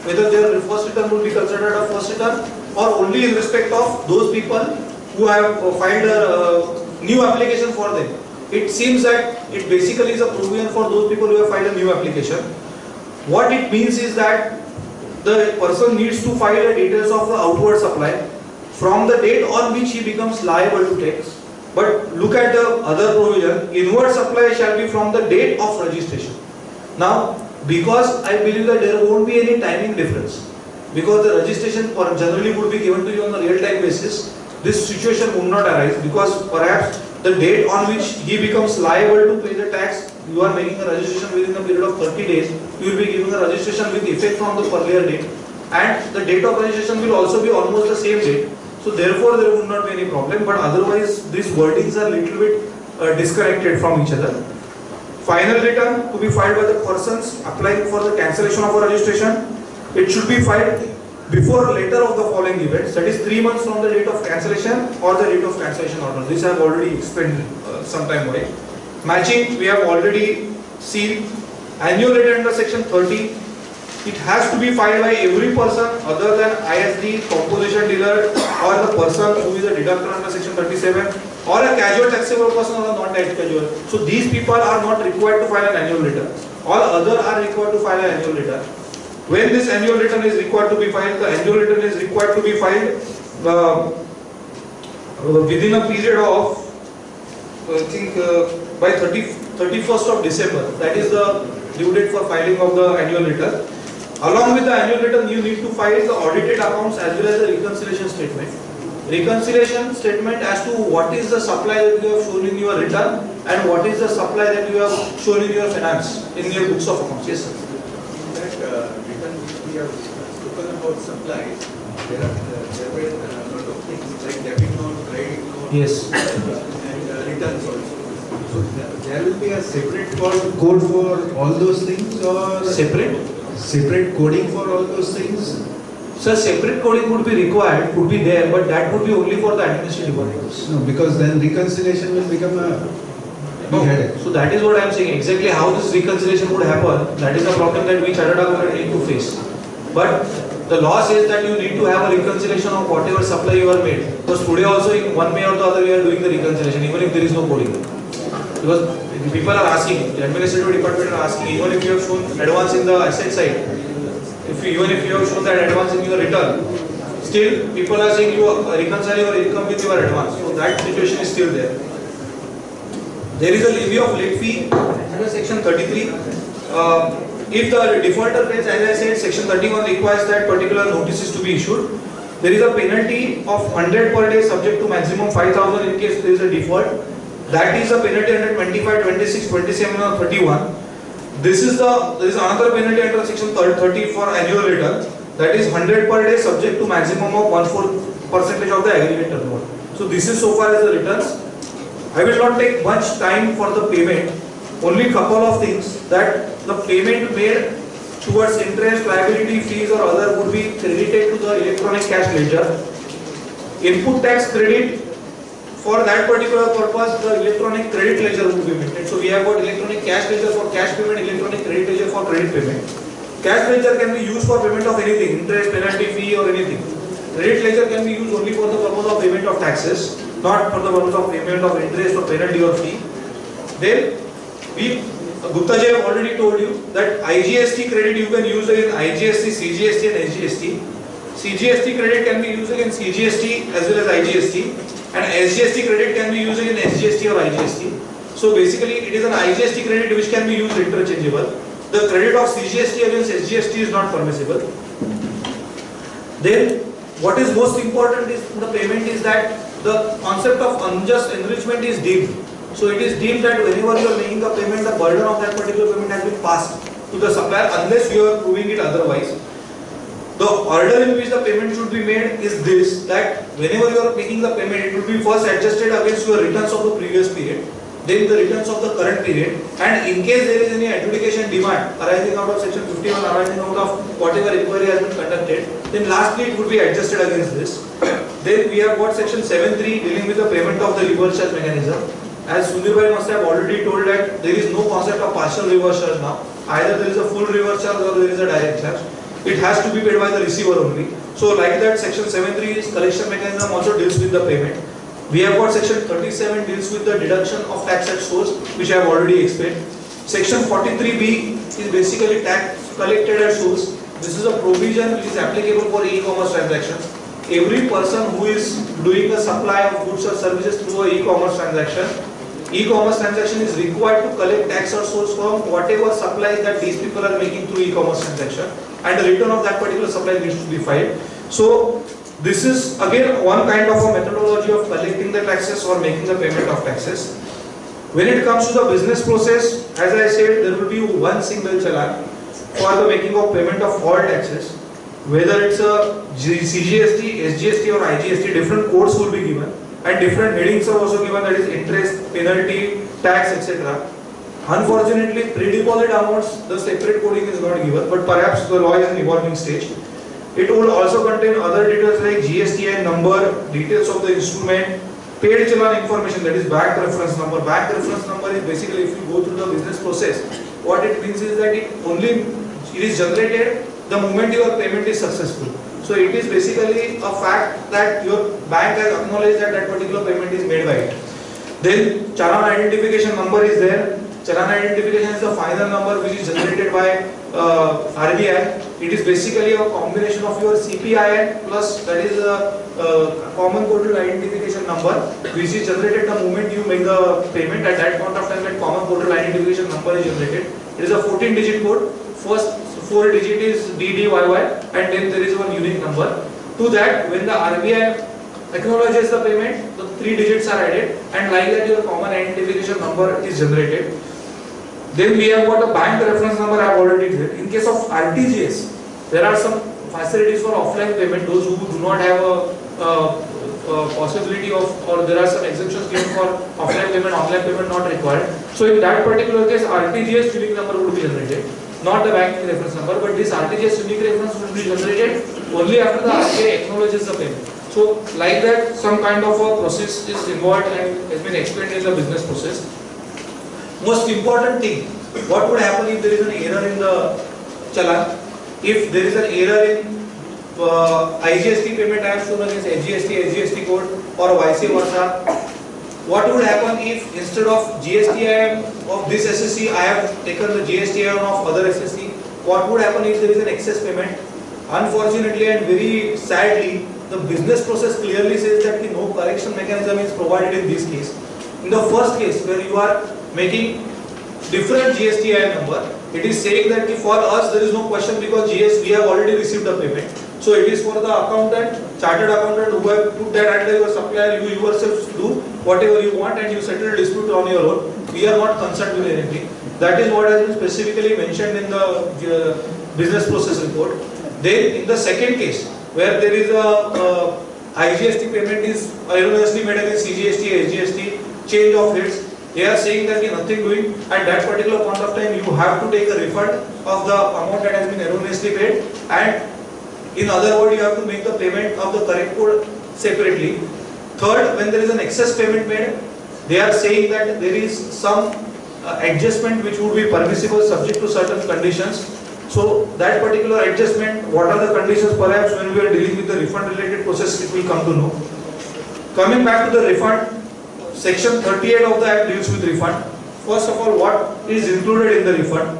whether their first return will be considered a first return or only in respect of those people who have filed a new application for them. It seems that it basically is a provision for those people who have filed a new application. What it means is that the person needs to file the details of the outward supply from the date on which he becomes liable to tax. But look at the other provision, inward supply shall be from the date of registration. Now, because I believe that there won't be any timing difference, because the registration generally would be given to you on a real-time basis, this situation would not arise, because perhaps the date on which he becomes liable to pay the tax, you are making a registration within a period of 30 days, you will be giving a registration with effect from the earlier date, and the date of registration will also be almost the same date. So therefore there would not be any problem, but otherwise these wordings are little bit disconnected from each other. Final return to be filed by the persons applying for the cancellation of a registration. It should be filed before or later of the following events, that is 3 months from the date of cancellation or the date of cancellation order. This I have already explained some time away. Matching we have already seen. Annual return under section 30. It has to be filed by every person other than ISD, composition dealer, or the person who is a deductor under section 37, or a casual taxable person or a non-tax casual. So these people are not required to file an annual return. All other are required to file an annual return. When this annual return is required to be filed, the annual return is required to be filed within a period of, I think, by 31st of December. That is the due date for filing of the annual return. Along with the annual return, you need to file the audited accounts as well as the reconciliation statement. Reconciliation statement as to what is the supply that you have shown in your return and what is the supply that you have shown in your finance, in your books of accounts. Yes, sir. That return which we have spoken about supplies, there were a lot of things like debit note, credit note, yes, and returns also. So there will be a separate code for all those things, or separate coding for all those things? So separate coding would be required, could be there, but that would be only for the administrative purposes. No, because then reconciliation will become a big headache. So that is what I am saying. Exactly how this reconciliation would happen, that is a problem that we chartered accountants need to face. But the law says that you need to have a reconciliation of whatever supply you are made. Because today also in one way or the other we are doing the reconciliation, even if there is no coding. Because people are asking, the administrative department are asking, even if you have shown advance in the asset side, even if you have shown that advance in your return, still people are saying you reconcile your income with your advance. So that situation is still there. There is a levy of late fee under section 33. If the defaulter pays, as I said, section 31 requires that particular notices to be issued. There is a penalty of 100 per day subject to maximum 5,000 in case there is a default. That is a penalty under 25, 26, 27 or 31. There is another penalty under section 30 for annual return. That is 100 per day subject to maximum of 1/4% of the aggregate turnover. So this is so far as the returns. I will not take much time for the payment. Only couple of things, that the payment made towards interest, liability, fees or other would be credited to the electronic cash ledger. Input tax credit, for that particular purpose, the electronic credit ledger would be maintained. So we have got electronic cash ledger for cash payment, electronic credit ledger for credit payment. Cash ledger can be used for payment of anything, interest, penalty, fee or anything. Credit ledger can be used only for the purpose of payment of taxes, not for the purpose of payment of interest or penalty or fee. Then Gupta ji have already told you that IGST credit you can use against IGST, CGST and SGST. CGST credit can be used against CGST as well as IGST, and SGST credit can be used against SGST or IGST. So basically it is an IGST credit which can be used interchangeable. The credit of CGST against SGST is not permissible. Then what is most important is the payment is that the concept of unjust enrichment is deemed. So it is deemed that whenever you are making a payment, the burden of that particular payment has been passed to the supplier unless you are proving it otherwise. The order in which the payment should be made is this, that whenever you are making the payment, it will be first adjusted against your returns of the previous period, then the returns of the current period, and in case there is any adjudication demand arising out of section 51, arising out of whatever inquiry has been conducted, then lastly it would be adjusted against this. Then we have got section 7.3 dealing with the payment of the reverse charge mechanism. As Sundir bhai must have already told that there is no concept of partial reverse charge now. Either there is a full reverse charge or there is a direct charge. it has to be paid by the receiver only. So like that, section 7.3 is collection mechanism also deals with the payment. We have got section 37 deals with the deduction of tax at source, which I have already explained. Section 43B is basically tax collected at source. This is a provision which is applicable for e-commerce transactions. Every person who is doing a supply of goods or services through an e-commerce transaction is required to collect tax or source from whatever supply that these people are making through e-commerce transaction, and the return of that particular supply needs to be filed. So this is again one kind of a methodology of collecting the taxes or making the payment of taxes. When it comes to the business process, as I said, there will be one single challan for the making of payment of all taxes. Whether it's a CGST, SGST or IGST, different codes will be given and different headings are also given, that is interest, penalty, tax, etc. Unfortunately, pre-deposit amounts, the separate coding is not given, but perhaps the law is in evolving stage. It will also contain other details like GSTN number, details of the instrument, paid challan information, that is bank reference number. Bank reference number is basically, if you go through the business process, what it means is that it is generated the moment your payment is successful. So it is basically a fact that your bank has acknowledged that that particular payment is made by it. Then challan identification number is there. Challan identification is the final number which is generated by RBI. It is basically a combination of your CPIN plus, that is a common portal identification number which is generated the moment you make the payment. At that point of time, that common portal identification number is generated. It is a 14-digit code. First 4 digit is DDYY and then there is one unique number. To that, when the RBI acknowledges the payment, the 3 digits are added, and like that your common identification number is generated. Then we have got a bank reference number I have already said. In case of RTGS, there are some facilities for offline payment. Those who do not have a possibility of, or there are some exemptions given for offline payment, online payment not required. So in that particular case, RTGS unique number would be generated, not the bank reference number, but this RTGS unique reference will be generated only after the RBI acknowledges the payment. So like that, some kind of a process is involved and has been explained in the business process. Most important thing, what would happen if there is an error in the challan? If there is an error in IGST payment I have shown against SGST code or vice versa, what would happen if instead of GSTIN of this SSC I have taken the GSTIN of other SSC? What would happen if there is an excess payment? Unfortunately and very sadly, the business process clearly says that no correction mechanism is provided in this case. In the first case where you are making different GSTIN number, it is saying that for us there is no question because we have already received the payment. So it is for the accountant, chartered accountant who have put that under your supplier, you yourself do whatever you want and you settle a dispute on your own. We are not concerned with anything. That is what has been specifically mentioned in the business process report. Then in the second case, where there is a IGST payment is erroneously made against CGST, SGST, change of heads, they are saying that you nothing doing. At that particular point of time, you have to take a refund of the amount that has been erroneously paid, and in other words, you have to make the payment of the correct code separately. Third, when there is an excess payment made, they are saying that there is some adjustment which would be permissible subject to certain conditions. So that particular adjustment, what are the conditions, perhaps when we are dealing with the refund related process, it will come to know. Coming back to the refund, section 38 of the Act deals with refund. First of all, what is included in the refund?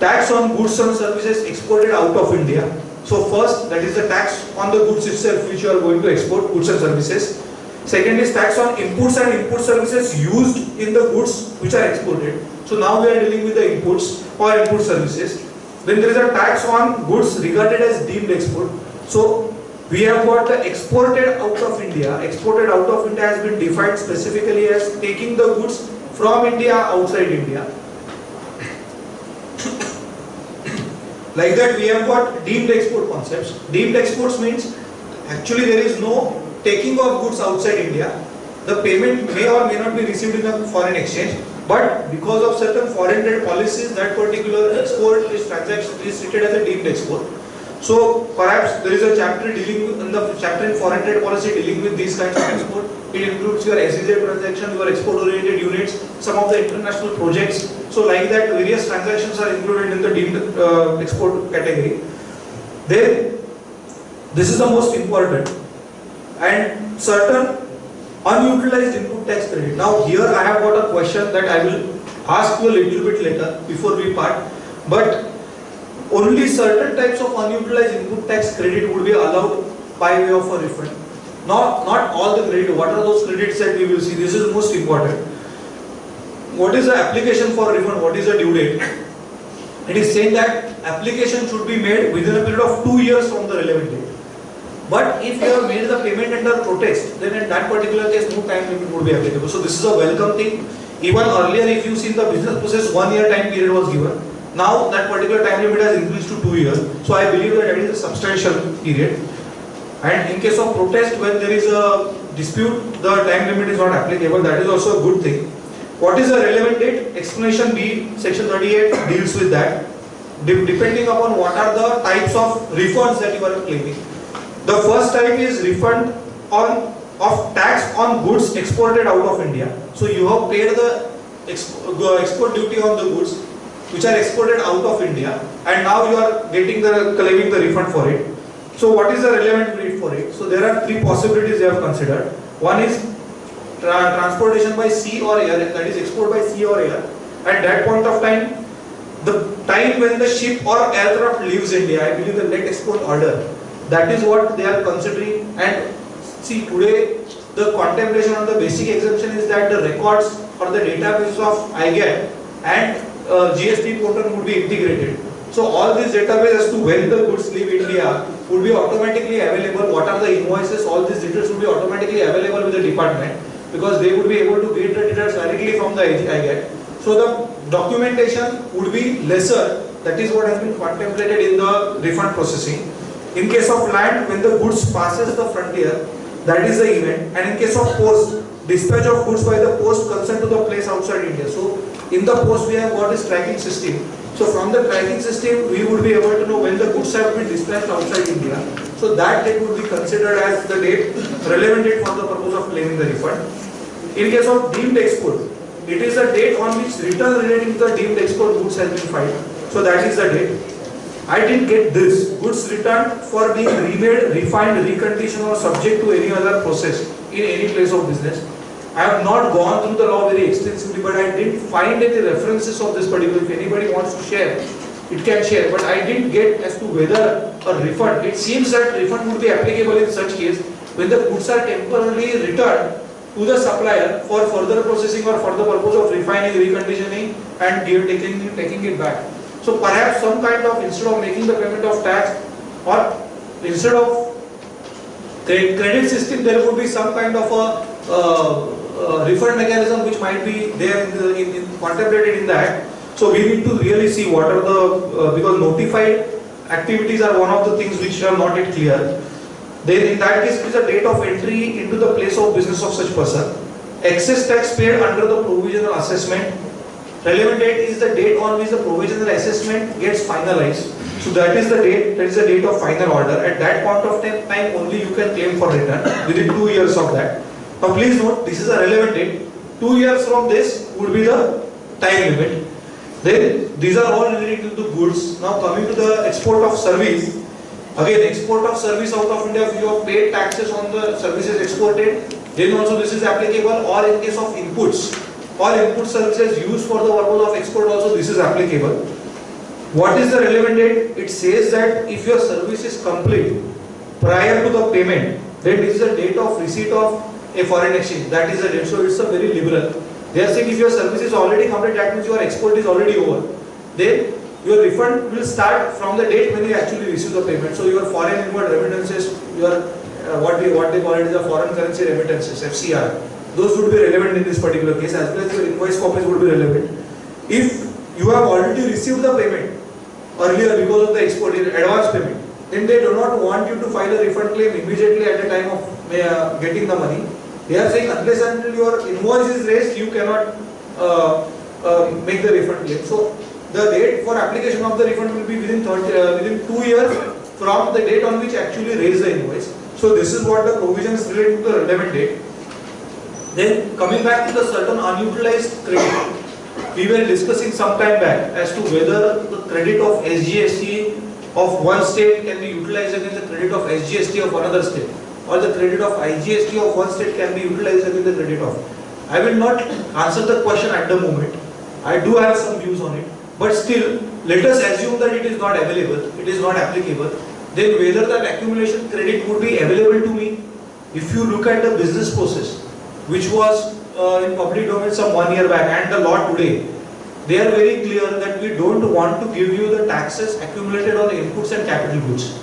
Tax on goods and services exported out of India. So first, that is the tax on the goods itself which you are going to export, goods and services. Second is tax on inputs and input services used in the goods which are exported. So now we are dealing with the inputs or input services. Then there is a tax on goods regarded as deemed export. So we have got the exported out of India. Exported out of India has been defined specifically as taking the goods from India outside India. Like that, we have got deemed export concepts. Deemed exports means actually there is no taking of goods outside India. The payment may or may not be received in a foreign exchange, but because of certain foreign trade policies, that particular export is treated as a deemed export. So perhaps there is a chapter dealing in the chapter in foreign trade policy dealing with these kinds of export. It includes your SEZ transaction, your export-oriented units, some of the international projects. So like that, various transactions are included in the deemed export category. Then this is the most important, and certain unutilized input tax credit. Now here I have got a question that I will ask you a little bit later before we part, but only certain types of unutilized input tax credit would be allowed by way of a refund. Not all the credit. What are those credits that we will see? This is most important. What is the application for refund? What is the due date? It is saying that application should be made within a period of 2 years from the relevant date. But if you have made the payment under protest, then in that particular case, no time limit would be applicable. So this is a welcome thing. Even earlier, if you see the business process, 1 year time period was given. Now that particular time limit has increased to 2 years. So I believe that is a substantial period. And in case of protest, when there is a dispute, the time limit is not applicable. That is also a good thing. What is the relevant date? Explanation B, section 38 deals with that. Depending upon what are the types of refunds that you are claiming. The first type is refund of tax on goods exported out of India. So you have paid the export duty on the goods which are exported out of India, and now you are claiming the refund for it. So what is the relevant rate for it? So there are 3 possibilities they have considered. One is transportation by sea or air, that is export by sea or air. At that point of time, the time when the ship or aircraft leaves India, I believe the net export order, that is what they are considering. And see, today the contemplation on the basic exemption is that the records or the database of IGAT and GST portal would be integrated. So all these database as to when the goods leave India would be automatically available. What are the invoices? All these details would be automatically available with the department, because they would be able to get the details directly from the IGAT. So the documentation would be lesser. That is what has been contemplated in the refund processing. In case of land, when the goods passes the frontier, that is the event. And in case of post, dispatch of goods by the post concerned to the place outside India. So in the post we have got this tracking system. So from the tracking system we would be able to know when the goods have been dispatched outside India. So that date would be considered as the date, relevant date for the purpose of claiming the refund. In case of deemed export, it is the date on which return relating to the deemed export goods has been filed. So that is the date. I didn't get this. Goods returned for being remade, refined, reconditioned or subject to any other process in any place of business. I have not gone through the law very extensively, but I didn't find any references of this particular. If anybody wants to share, it can share. But I didn't get as to whether a refund. It seems that refund would be applicable in such case when the goods are temporarily returned to the supplier for further processing or for the purpose of refining, reconditioning and taking it back. So perhaps some kind of, instead of making the payment of tax or instead of credit system, there would be some kind of a refund mechanism which might be there contemplated in that. So we need to really see what are the, because notified activities are one of the things which are not yet clear. Then in that case it is a date of entry into the place of business of such person. Excess tax paid under the provisional assessment. Relevant date is the date on which the provisional assessment gets finalized. So that is the date of final order. At that point of time only you can claim for return within 2 years of that. Now please note, this is a relevant date. 2 years from this would be the time limit. Then these are all related to the goods. Now coming to the export of service. Again, export of service out of India, if you have paid taxes on the services exported, then also this is applicable. Or in case of inputs, all input services used for the purpose of export also this is applicable. What is the relevant date? It says that if your service is complete prior to the payment, then this is the date of receipt of a foreign exchange. That is the date. So it's a very liberal. They are saying if your service is already complete, that means your export is already over. Then your refund will start from the date when you actually receive the payment. So your foreign inward remittances, your what they call it is a foreign currency remittances, FCR. Those would be relevant in this particular case, as well as your invoice copies would be relevant. If you have already received the payment earlier because of the export in advance payment, then they do not want you to file a refund claim immediately at the time of getting the money. They are saying unless until your invoice is raised, you cannot make the refund claim. So the date for application of the refund will be within 2 years from the date on which actually raised the invoice. So this is what the provisions related to the relevant date. Then coming back to the certain unutilized credit, we were discussing some time back as to whether the credit of SGST of one state can be utilized against the credit of SGST of another state, or the credit of IGST of one state can be utilized against the credit of. I will not answer the question at the moment. I do have some views on it, but still, let us assume that it is not available, it is not applicable. Then whether that accumulation credit would be available to me, if you look at the business process, which was in public domain some 1 year back, and the law today, they are very clear that we don't want to give you the taxes accumulated on inputs and capital goods.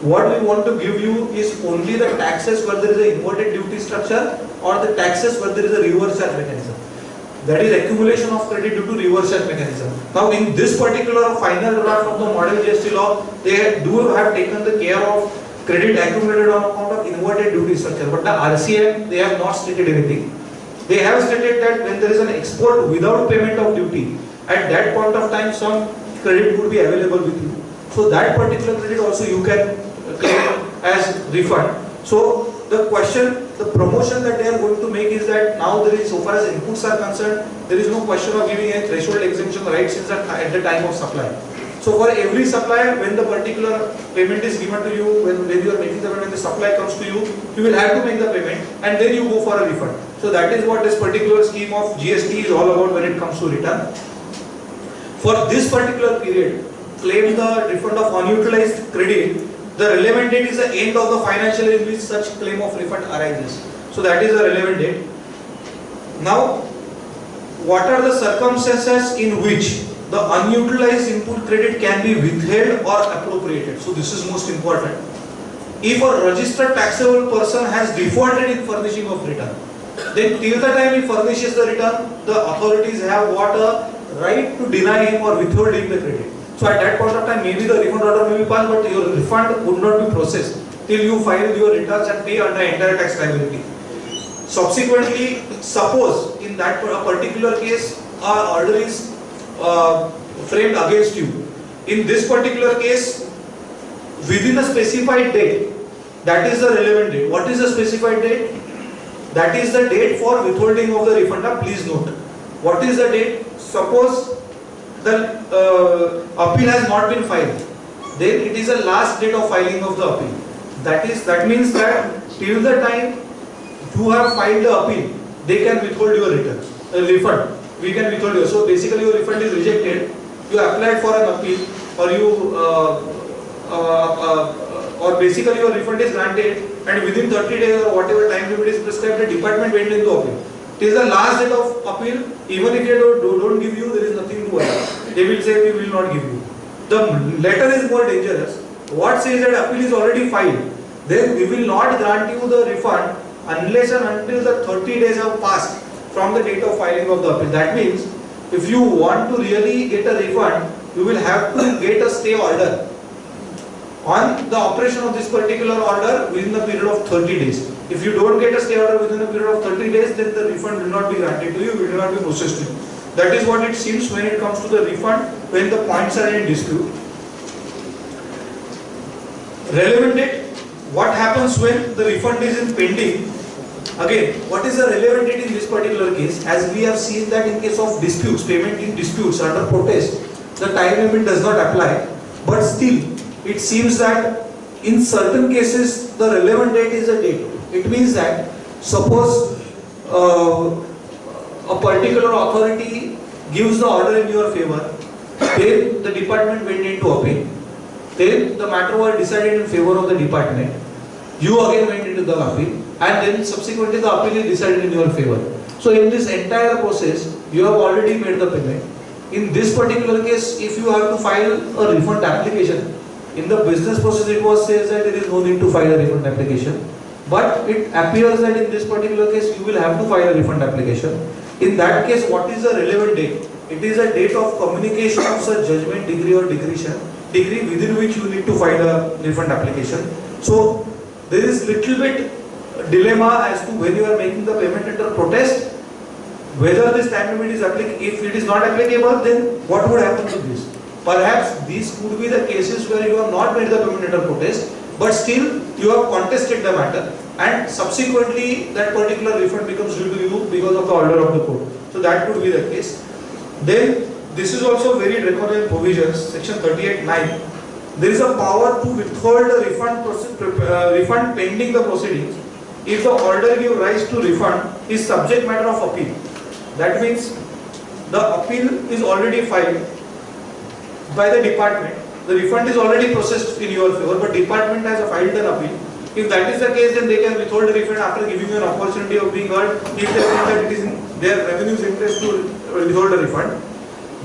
What we want to give you is only the taxes where there is an inverted duty structure, or the taxes where there is a reverse charge mechanism. That is accumulation of credit due to reverse charge mechanism. Now in this particular final draft of the model GST law, they do have taken the care of credit accumulated on account of inverted duty structure. But the RCM, they have not stated anything. They have stated that when there is an export without payment of duty, at that point of time some credit would be available with you. So that particular credit also you can claim as refund. So the question, the promotion that they are going to make is that now there is, so far as inputs are concerned, there is no question of giving a threshold exemption right since at the time of supply. So for every supplier, when the particular payment is given to you, when you are making the payment, when the supply comes to you, you will have to make the payment and then you go for a refund. So that is what this particular scheme of GST is all about when it comes to return. For this particular period, claim the refund of unutilized credit, the relevant date is the end of the financial year in which such claim of refund arises. So that is the relevant date. Now, what are the circumstances in which the unutilized input credit can be withheld or appropriated? So this is most important. If a registered taxable person has defaulted in furnishing of return, then till the time he furnishes the return, the authorities have what a right to deny him or withhold him the credit. So at that point of time, maybe the refund order may be passed, but your refund would not be processed till you file your returns and pay under entire tax liability. Subsequently, suppose in that particular case, our order is framed against you. In this particular case, within a specified date, that is the relevant date. What is the specified date? That is the date for withholding of the refund. Now, please note. What is the date? Suppose the appeal has not been filed, then it is the last date of filing of the appeal. That means that till the time you have filed the appeal, they can withhold your refund. We can withhold you. So basically, your refund is rejected. You applied for an appeal, or or basically your refund is granted, and within 30 days or whatever time limit is prescribed, the department went into appeal. It is the last date of appeal. Even if they don't give you, there is nothing to worry. They will say we will not give you. The letter is more dangerous. What says that appeal is already filed? Then we will not grant you the refund unless and until the 30 days have passed from the date of filing of the appeal. That means if you want to really get a refund, you will have to get a stay order on the operation of this particular order within the period of 30 days. If you don't get a stay order within a period of 30 days, then the refund will not be granted to you, it will not be processed to you. That is what it seems when it comes to the refund, when the points are in dispute. Relevant date. What happens when the refund is in pending? Again, what is the relevant date in this particular case? As we have seen that in case of disputes, payment in disputes under protest, the time limit does not apply. But still, it seems that in certain cases, the relevant date is a date. It means that suppose a particular authority gives the order in your favor, then the department went into appeal. Then the matter was decided in favor of the department. You again went into the appeal, and then subsequently the appeal is decided in your favor. So in this entire process, you have already made the payment. In this particular case, if you have to file a refund application, in the business process it was says that there is no need to file a refund application. But it appears that in this particular case, you will have to file a refund application. In that case, what is the relevant date? It is a date of communication of such judgment, degree or degree within which you need to file a refund application. So there is little bit dilemma as to when you are making the payment under protest, whether this time limit is applicable. If it is not applicable, then what would happen to this? Perhaps these could be the cases where you have not made the payment under protest, but still you have contested the matter, and subsequently that particular refund becomes due to you because of the order of the court. So that could be the case. Then this is also very draconian provisions, section 38(9). there is a power to withhold the refund pending the proceedings if the order give rise to refund is subject matter of appeal. That means the appeal is already filed by the department. The refund is already processed in your favor, but department has filed an appeal. If that is the case, then they can withhold the refund after giving you an opportunity of being heard. If they think that it is in their revenue's interest to withhold the refund,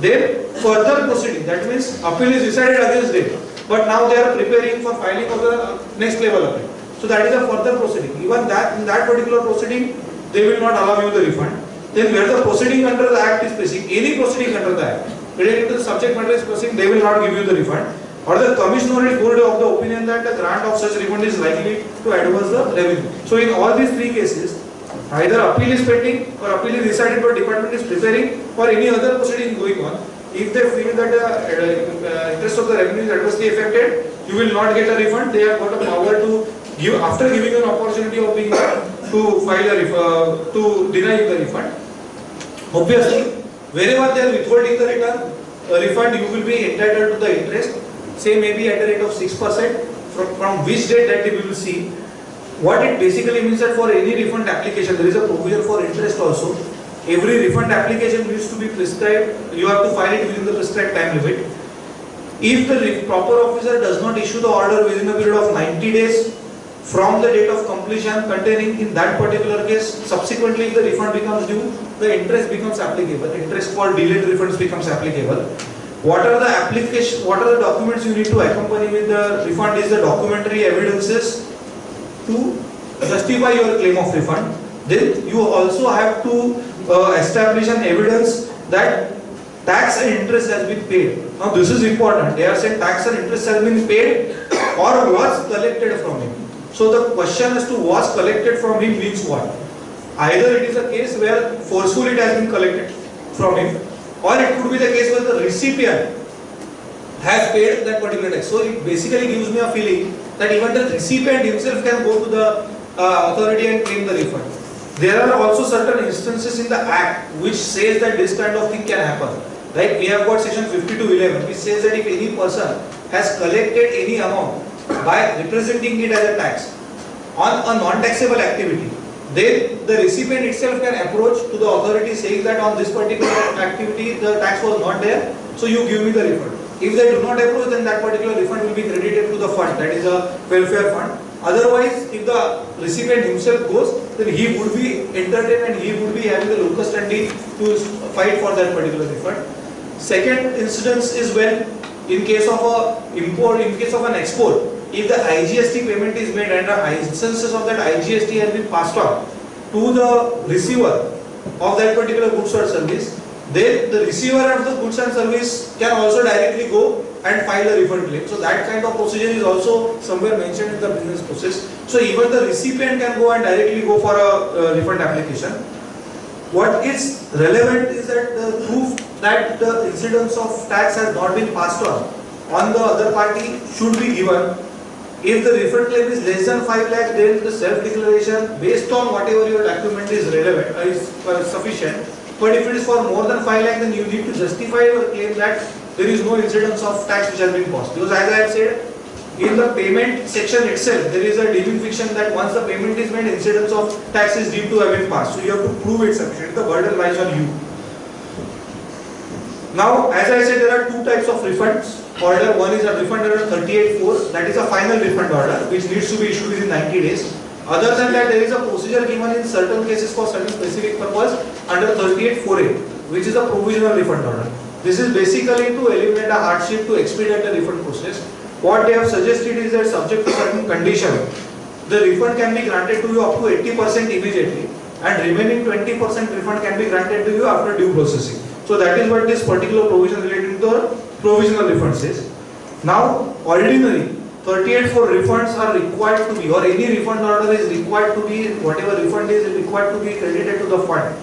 then further proceeding, that means appeal is decided against them, but now they are preparing for filing of the next level appeal. So that is a further proceeding. Even that in that particular proceeding, they will not allow you the refund. Then where the proceeding under the Act is proceeding, any proceeding under the Act relating to the subject matter is proceeding, they will not give you the refund. Or the commissioner is of the opinion that the grant of such refund is likely to adverse the revenue. So in all these three cases, either appeal is pending or appeal is decided but department is preparing or any other proceeding going on. If they feel that the interest of the revenue is adversely affected, you will not get a refund. They have got a power to give, after giving an opportunity of being to file a to deny the refund. Obviously, wherever they are withholding the refund, you will be entitled to the interest. Say maybe at a rate of 6%, from which date that we will see. What it basically means that for any refund application, there is a provision for interest also. Every refund application needs to be prescribed, you have to file it within the prescribed time limit. If the proper officer does not issue the order within a period of 90 days from the date of completion containing in that particular case, subsequently if the refund becomes due, the interest becomes applicable. Interest for delayed refunds becomes applicable. What are the documents you need to accompany with the refund is the documentary evidences to justify your claim of refund. Then you also have to establish an evidence that tax and interest has been paid. Now this is important. They are saying tax and interest has been paid or was collected from him. So the question as to was collected from him means what? Either it is a case where forcefully it has been collected from him, or it could be the case where the recipient has paid that particular tax. So it basically gives me a feeling that even the recipient himself can go to the authority and claim the refund. There are also certain instances in the Act which says that this kind of thing can happen. Like we have got section 52(11) which says that if any person has collected any amount by representing it as a tax on a non-taxable activity, then the recipient itself can approach to the authority saying that on this particular activity the tax was not there, so you give me the refund. If they do not approach, then that particular refund will be credited to the fund, that is a welfare fund. Otherwise, if the recipient himself goes, then he would be entertained and he would be having the locus standi to fight for that particular refund. Second incidence is when in case of an export, if the IGST payment is made and the instances of that IGST has been passed on to the receiver of that particular goods or service, then the receiver of the goods and service can also directly go and file a refund claim. So that kind of procedure is also somewhere mentioned in the business process. So even the recipient can go and directly go for a refund application. What is relevant is that the proof that the incidence of tax has not been passed on the other party should be given. If the refund claim is less than 5 lakh, then the self-declaration based on whatever your document is relevant is sufficient. But if it is for more than 5 lakh, then you need to justify your claim that there is no incidence of tax which has been passed. Because as I have said, in the payment section itself, there is a deeming fiction that once the payment is made, incidence of tax is deemed to have been passed. So you have to prove it sufficient. The burden lies on you. Now, as I said, there are two types of refunds. Order one is a refund order 38(4), that is a final refund order which needs to be issued within 90 days. Other than that, there is a procedure given in certain cases for certain specific purpose under 38(4)(a), which is a provisional refund order. This is basically to eliminate a hardship to expedite the refund process. What they have suggested is that subject to certain condition, the refund can be granted to you up to 80% immediately, and remaining 20% refund can be granted to you after due processing. So that is what this particular provision related to the provisional refund says. Now, ordinary 38(4) refunds are required to be, or any refund order is required to be, whatever refund is required to be credited to the fund.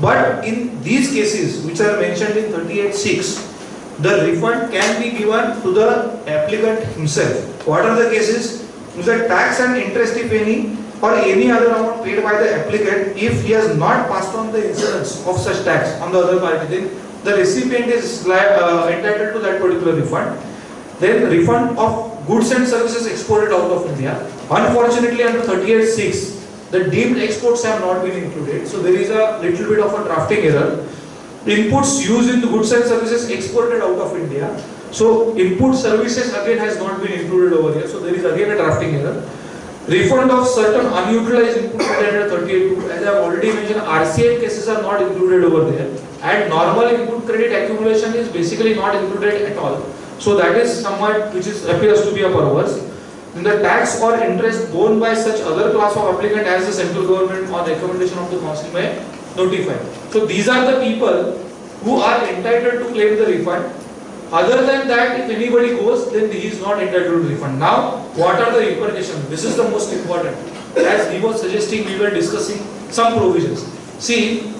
But in these cases which are mentioned in 38(6), the refund can be given to the applicant himself. What are the cases? The tax and interest, if any, or any other amount paid by the applicant, if he has not passed on the incidence of such tax on the other party, then the recipient is entitled to that particular refund. Then refund of goods and services exported out of India. Unfortunately, under 38(6), the deemed exports have not been included. So there is a little bit of a drafting error. Inputs used in the goods and services exported out of India. So input services again has not been included over here. So there is again a drafting error. Refund of certain unutilized input credit under 38(2). As I have already mentioned, RCA cases are not included over there. And normal input credit accumulation is basically not included at all. So that is somewhat which appears to be a perverse. In the tax or interest borne by such other class of applicant as the central government on recommendation of the council may notify. So these are the people who are entitled to claim the refund. Other than that, if anybody goes, then he is not entitled to refund. Now, what are the repercussions? This is the most important. As he was suggesting, we were discussing some provisions. See,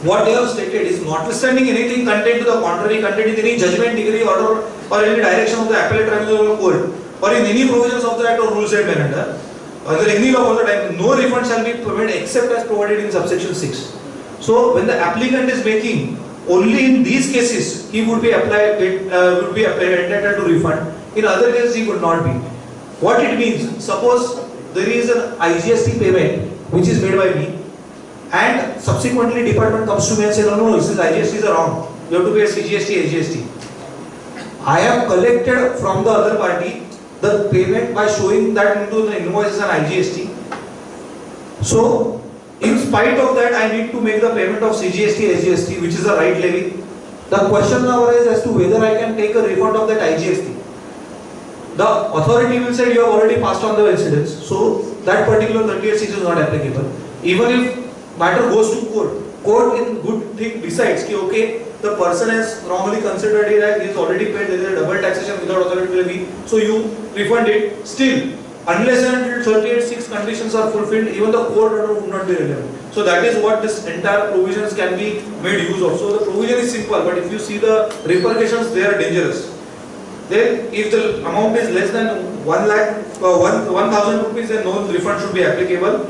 what they have stated is, notwithstanding anything contained to the contrary, contained in any judgment, decree, order, or any direction of the appellate tribunal or court, or in any provisions of the Act or rules and manner, under any law of the time, no refund shall be permitted except as provided in subsection 6. So, when the applicant is making, only in these cases he would be entitled to refund. In other cases, he would not be. What it means? Suppose there is an IGST payment which is made by me, and subsequently department comes to me and says, no, this is IGST is wrong. You have to pay a CGST, SGST. I have collected from the other party the payment by showing that into the invoice is an IGST. So, in spite of that, I need to make the payment of CGST, SGST, which is a right levy. The question now arises as to whether I can take a refund of that IGST. The authority will say you have already passed on the incidence, so that particular 38(6) is not applicable. Even if matter goes to court in good thing decides that okay, the person has wrongly considered it that he has already paid, there is a double taxation without authority levy, so you refund it. Still, unless and until 38(6) conditions are fulfilled, even the court order would not be relevant. So that is what this entire provisions can be made use of. So the provision is simple, but if you see the repercussions, they are dangerous. Then, if the amount is less than 1,000 rupees, then no refund should be applicable.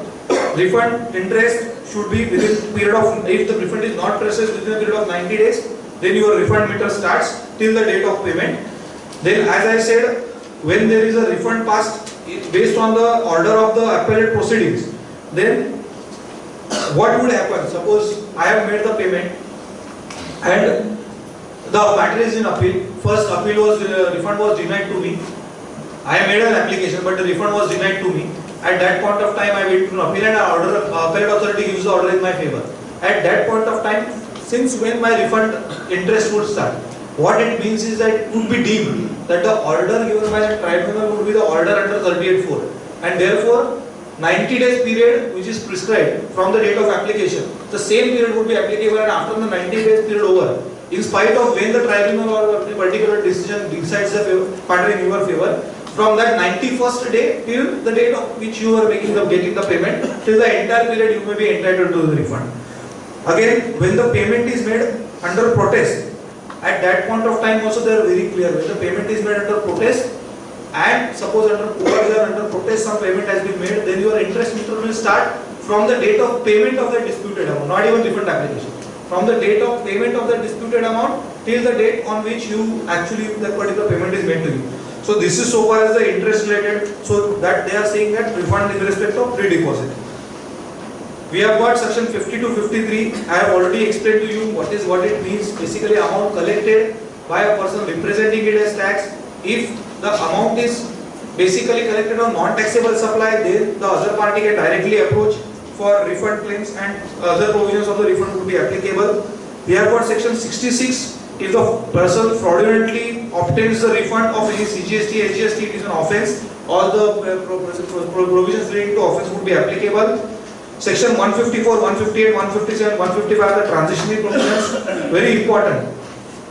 Refund interest should be within period of, if the refund is not processed within a period of 90 days, then your refund meter starts till the date of payment. Then, as I said, when there is a refund passed based on the order of the appellate proceedings, then what would happen? Suppose I have made the payment and the matter is in appeal. First appeal was, refund was denied to me. I have made an application, but the refund was denied to me. At that point of time, I went to an appeal and appellate authority gives the order in my favor. At that point of time, since when my refund interest would start? What it means is that it would be deemed that the order given by the tribunal would be the order under 38(4), and therefore 90 days period which is prescribed from the date of application, the same period would be applicable, and after the 90 days period over, in spite of when the tribunal or a particular decision decides the matter in your favor, from that 91st day till the date of which you are getting the payment, till the entire period you may be entitled to the refund. Again, when the payment is made under protest, at that point of time also they are very clear. When the payment is made under protest, and suppose under coercion, under protest some payment has been made, then your interest meter will start from the date of payment of the disputed amount, not even refund application. From the date of payment of the disputed amount till the date on which you actually that particular payment is made to you. So this is so far as the interest related, so that they are saying that refund in respect of pre-deposit. We have got section 50 to 53. I have already explained to you what it means. Basically, amount collected by a person representing it as tax. If the amount is basically collected on non-taxable supply, then the other party can directly approach for refund claims, and other provisions of the refund would be applicable. We have got section 66. If the person fraudulently obtains the refund of any CGST, SGST, it is an offence. All the provisions relating to offence would be applicable. Section 154, 158, 157, 155 are the transitionary provisions. Very important.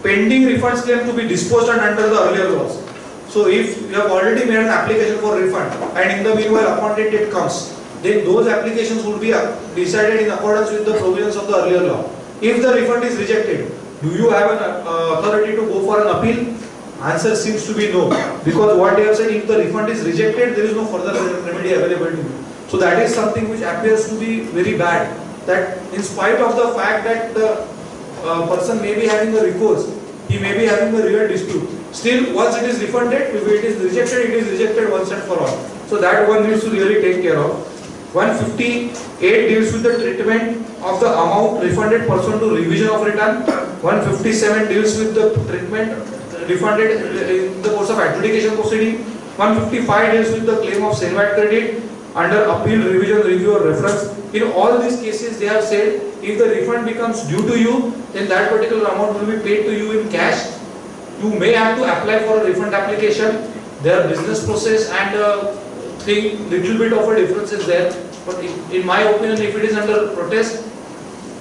Pending refunds claim to be disposed of under the earlier laws. So if you have already made an application for refund and in the meanwhile appointed date comes, then those applications would be decided in accordance with the provisions of the earlier law. If the refund is rejected, do you have an authority to go for an appeal? Answer seems to be no. Because what they have said, if the refund is rejected, there is no further remedy available to you. So that is something which appears to be very bad. That in spite of the fact that the person may be having a recourse, he may be having a real dispute, Still, once it is refunded, if it is rejected once and for all. So that one needs to really take care of. 158 deals with the treatment of the amount refunded pursuant to revision of return. 157 deals with the treatment refunded in the course of adjudication proceeding. 155 deals with the claim of same-VAT credit under appeal, revision, review or reference. In all these cases, they have said if the refund becomes due to you, then that particular amount will be paid to you in cash. You may have to apply for a refund application. Their business process and little bit of a difference is there. But in my opinion, if it is under protest,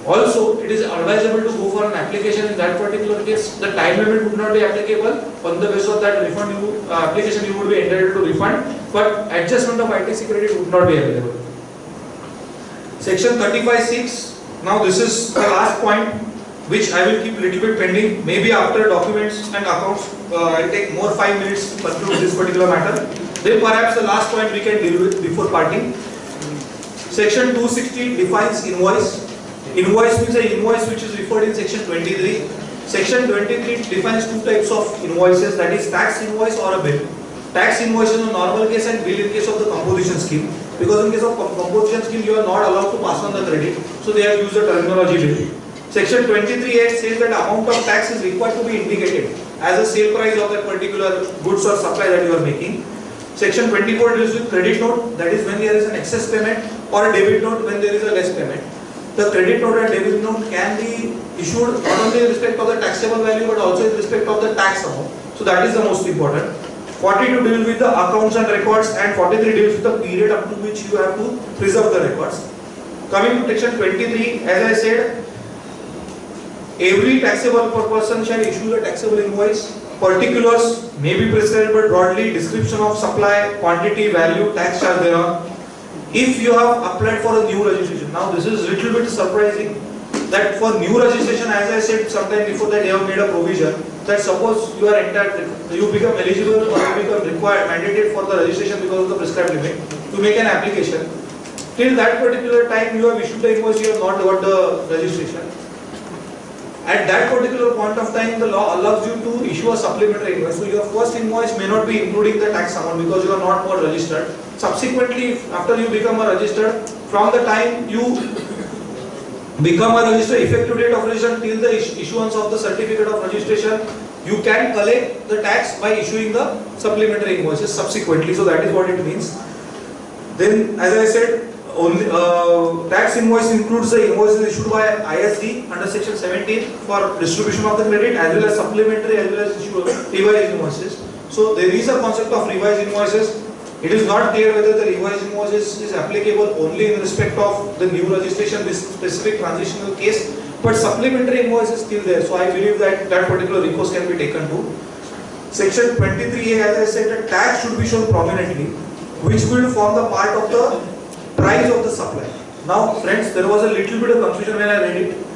also it is advisable to go for an application in that particular case. The time limit would not be applicable. On the basis of that refund application, you would be entitled to refund, but adjustment of ITC credit would not be available. Section 35(6). Now this is the last point, which I will keep little bit pending. Maybe after documents and accounts, I'll take more 5 minutes to conclude this particular matter. Then perhaps the last point we can deal with before parting. Section 260 defines invoice. Invoice means an invoice which is referred in section 23. Section 23 defines two types of invoices, that is tax invoice or a bill. Tax invoice is a normal case and bill in case of the composition scheme. Because in case of composition scheme, you are not allowed to pass on the credit. So they have used the terminology bill. Section 23(8) says that amount of tax is required to be indicated as a sale price of that particular goods or supply that you are making. Section 24 deals with credit note, that is when there is an excess payment, or a debit note when there is a less payment. The credit note and debit note can be issued not only in respect of the taxable value but also in respect of the tax amount. So that is the most important. 42 deals with the accounts and records, and 43 deals with the period up to which you have to preserve the records. Coming to section 23, as I said, every taxable person shall issue a taxable invoice. Particulars may be prescribed but broadly, description of supply, quantity, value, tax charge thereon. If you have applied for a new registration, now this is little bit surprising that for new registration, as I said sometime before, that they have made a provision that suppose you are you become eligible or you become required, mandated for the registration because of the prescribed limit, you make an application. Till that particular time you have issued the invoice, you have not got the registration. At that particular point of time, the law allows you to issue a supplementary invoice. So your first invoice may not be including the tax amount because you are not more registered. Subsequently, after you become a registered, from the time you become a registered, effective date of registration till the issuance of the certificate of registration, you can collect the tax by issuing the supplementary invoices subsequently. So that is what it means. Then, as I said, only tax invoice includes the invoices issued by ISD under section 17 for distribution of the credit, as well as supplementary, as well as issue of revised invoices. So there is a concept of revised invoices. It is not clear whether the revised invoices is applicable only in respect of the new registration, this specific transitional case, but supplementary invoice is still there. So I believe that that particular recourse can be taken to. Section 23A, as I said, the tax should be shown prominently, which will form the part of the price of the supply. Now friends, there was a little bit of confusion when I read it.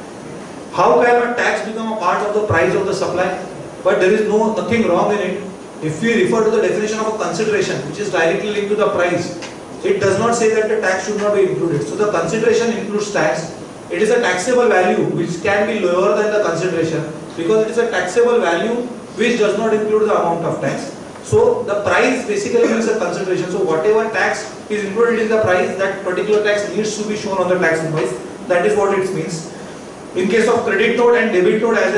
How can a tax become a part of the price of the supply? But there is nothing wrong in it. If we refer to the definition of a consideration, which is directly linked to the price, it does not say that the tax should not be included. So the consideration includes tax. It is a taxable value which can be lower than the consideration because it is a taxable value which does not include the amount of tax. So the price basically is a consideration. So whatever tax is included in the price, that particular tax needs to be shown on the tax invoice. That is what it means. In case of credit note and debit note, as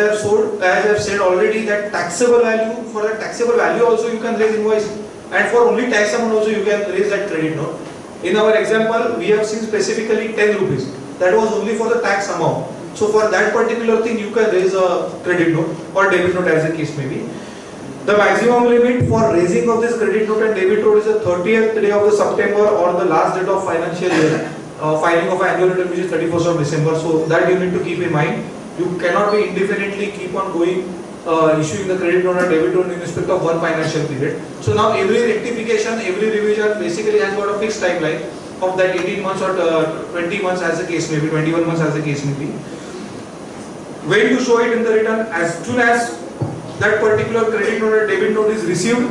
I have said already, that taxable value, for that taxable value also you can raise invoice, and for only tax amount also you can raise that credit note. In our example, we have seen specifically 10 rupees. That was only for the tax amount. So for that particular thing you can raise a credit note or debit note as the case may be. The maximum limit for raising of this credit note and debit note is the 30th day of the September or the last date of financial year. Filing of annual return, which is 31st of December. So that you need to keep in mind. You cannot be indefinitely keep on going issuing the credit note and debit note in respect of one financial period. So now every rectification, every revision basically has got a fixed timeline of that 18 months or 20 months as the case may be, 21 months as the case may be. When to show it in the return, as soon as that particular credit note or debit note is received,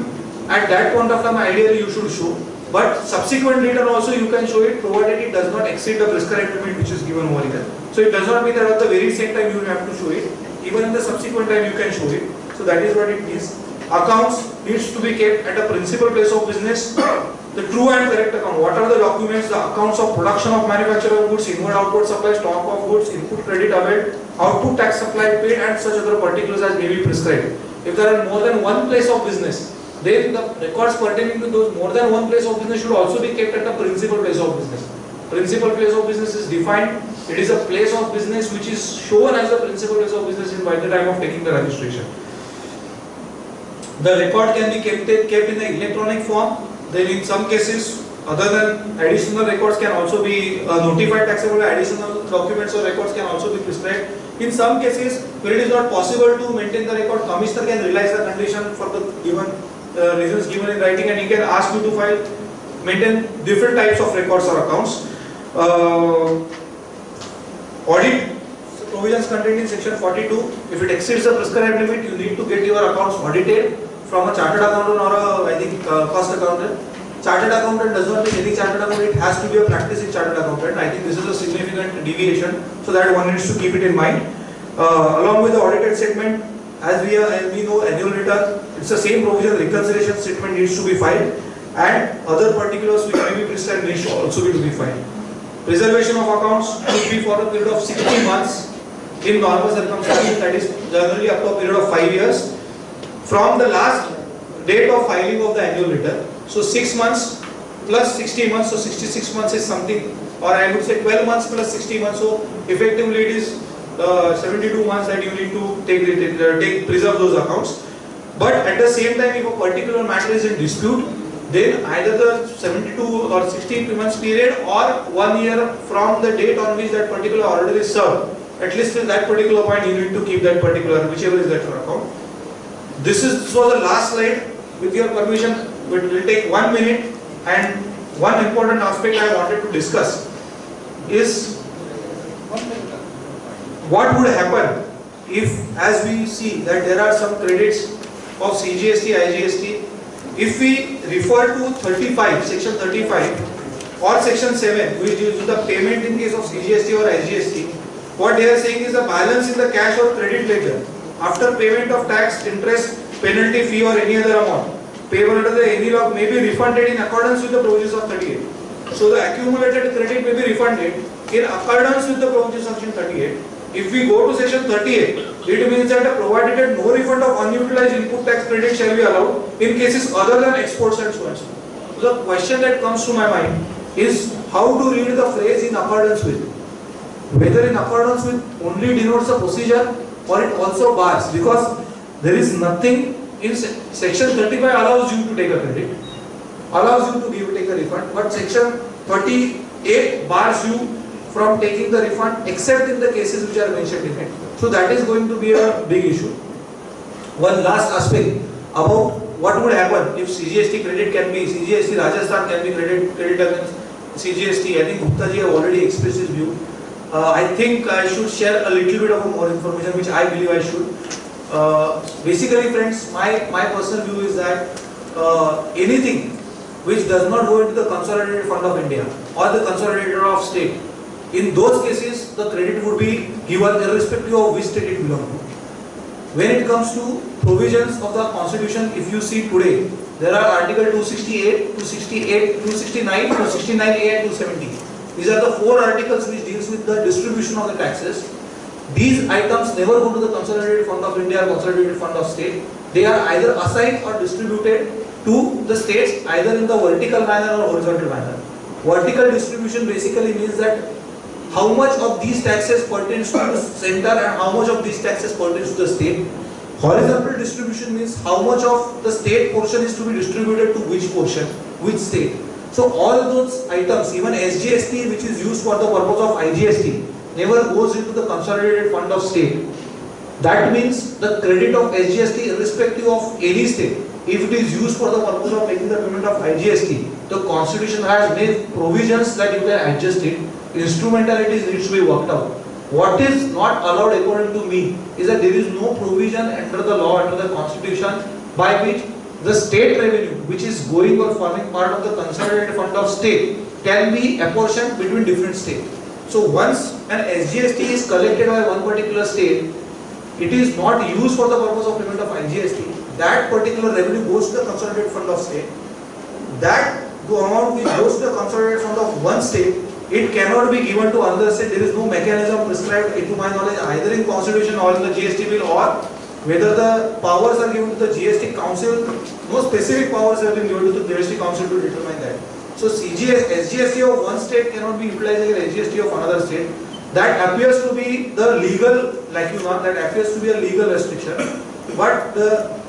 at that point of time ideally you should show. But subsequent return also you can show it provided it does not exceed the prescribed limit which is given over here. So it does not mean that at the very same time you have to show it. Even in the subsequent time you can show it. So that is what it means. accounts needs to be kept at a principal place of business. The true and correct account, what are the documents, the accounts of production of manufacture of goods, inward outward supply, stock of goods, input credit availed, output tax supplied paid, and such other particulars as may be prescribed. If there are more than one place of business, then the records pertaining to those more than one place of business should also be kept at a principal place of business. Principal place of business is defined. It is a place of business which is shown as the principal place of business by the time of taking the registration. The record can be kept in the electronic form. Then in some cases, other than additional records can also be notified taxable, additional documents or records can also be prescribed. In some cases, where it is not possible to maintain the record, commissioner can realize the condition for the given reasons given in writing, and he can ask you to maintain different types of records or accounts. Audit provisions contained in section 42. If it exceeds the prescribed limit, you need to get your accounts audited from a chartered accountant or cost accountant. Chartered accountant does not mean any chartered accountant, it has to be a practicing chartered accountant. I think this is a significant deviation, so that one needs to keep it in mind. Along with the audited statement, as we know, annual return, it's the same provision, reconciliation statement needs to be filed, and other particulars which may be prescribed need to also be to be filed. Preservation of accounts should be for a period of 60 months in normal circumstances, that is generally up to a period of 5 years from the last date of filing of the annual return. So 6 months plus 60 months, so 66 months is something, or I would say 12 months plus 60 months, so effectively it is 72 months that you need to preserve those accounts. But at the same time, if a particular matter is in dispute, then either the 72 or 60 months period or 1 year from the date on which that particular order is served, at least at that particular point you need to keep that particular, whichever is that your account. This was the last slide. With your permission, it will take 1 minute, and one important aspect I wanted to discuss is what would happen if, as we see that there are some credits of CGST, IGST, if we refer to 35, section 35 or section 7, which is the payment in case of CGST or IGST, what they are saying is the balance in the cash or credit ledger after payment of tax, interest, penalty, fee or any other amount payable under the any law may be refunded in accordance with the provisions of 38. So the accumulated credit may be refunded in accordance with the provisions of section 38. If we go to section 38, it means that provided that no refund of unutilized input tax credit shall be allowed in cases other than exports and so on. So the question that comes to my mind is how to read the phrase in accordance with. Whether in accordance with only denotes a procedure or it also bars, because there is nothing in section 35 allows you to take a credit, allows you to take a refund, but section 38 bars you from taking the refund except in the cases which are mentioned in it. So that is going to be a big issue. One last aspect about what would happen if CGST credit can be, CGST Rajasthan can be credit against CGST. I think Gupta ji have already expressed his view. I think I should share a little bit of more information which I believe I should. Basically friends, my personal view is that anything which does not go into the consolidated fund of India or the consolidated of state, in those cases the credit would be given irrespective of which state it belongs to. When it comes to provisions of the constitution, if you see today, there are article 268, 268, 269, 269A and 270. These are the 4 articles which deals with the distribution of the taxes. These items never go to the consolidated fund of India or consolidated fund of state. They are either assigned or distributed to the states either in the vertical manner or horizontal manner. Vertical distribution basically means that how much of these taxes pertains to the center and how much of these taxes pertains to the state. Horizontal distribution means how much of the state portion is to be distributed to which portion, which state. So all those items, even SGST which is used for the purpose of IGST, never goes into the consolidated fund of state. That means the credit of SGST irrespective of any state, if it is used for the purpose of making the payment of IGST, the constitution has made provisions that you can adjust it. Instrumentalities needs to be worked out. What is not allowed according to me is that there is no provision under the law, under the constitution, by which the state revenue which is going or forming part of the consolidated fund of state can be apportioned between different states. So once an SGST is collected by one particular state, it is not used for the purpose of payment of IGST. that particular revenue goes to the consolidated fund of state. That the amount which goes to the consolidated fund of one state, it cannot be given to another state. There is no mechanism prescribed, to my knowledge, either in constitution or in the GST bill, or whether the powers are given to the GST council. No specific powers have been given to the GST council to determine that. So SGST of one state cannot be utilized against SGST of another state. That appears to be the legal, that appears to be a legal restriction. But the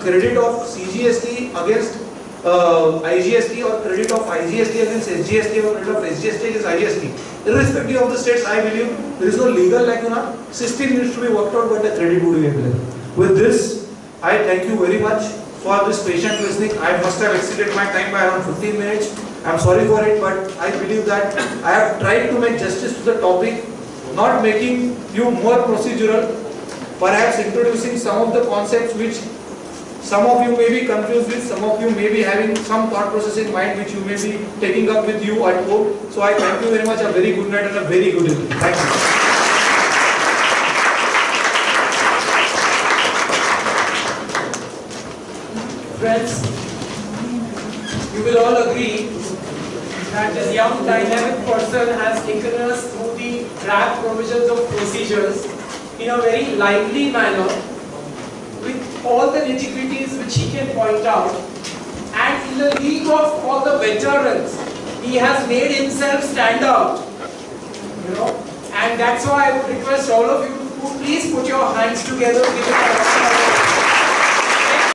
credit of CGST against IGST, or credit of IGST against SGST, or credit of SGST against IGST, irrespective of the states, I believe there is no legal lacuna. System needs to be worked out, but the credit would be available. With this, I thank you very much for this patient listening. I must have exceeded my time by around 15 minutes. I am sorry for it, but I believe that I have tried to make justice to the topic, not making you more procedural, perhaps introducing some of the concepts which some of you may be confused with, some of you may be having some thought process in mind which you may be taking up with you at home. So I thank you very much. A very good night and a very good evening. Thank you. Friends, you will all agree that this young dynamic person has taken us through the draft provisions of procedures in a very lively manner, with all the nitty-gritties which he can point out, and in the league of all the veterans, he has made himself stand out, and that's why I would request all of you to please put your hands together, give it a